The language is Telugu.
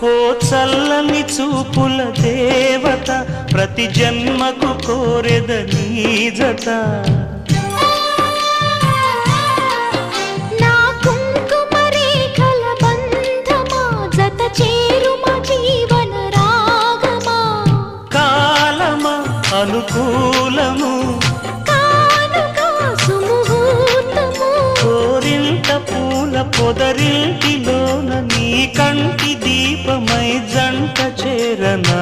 ఓ చల్లని చూపుల దేవత ప్రతి జన్మకు కోరెద నీ జత నా కుంకుమ రేఖల బంధమా జత చేరుమ జీవన రాగమా కాలమా అనుకూలము కానుక సుముహూర్తము కోరింత పూల పొదరింటిలోన నీ కంటి దీపమై జంట చేరనా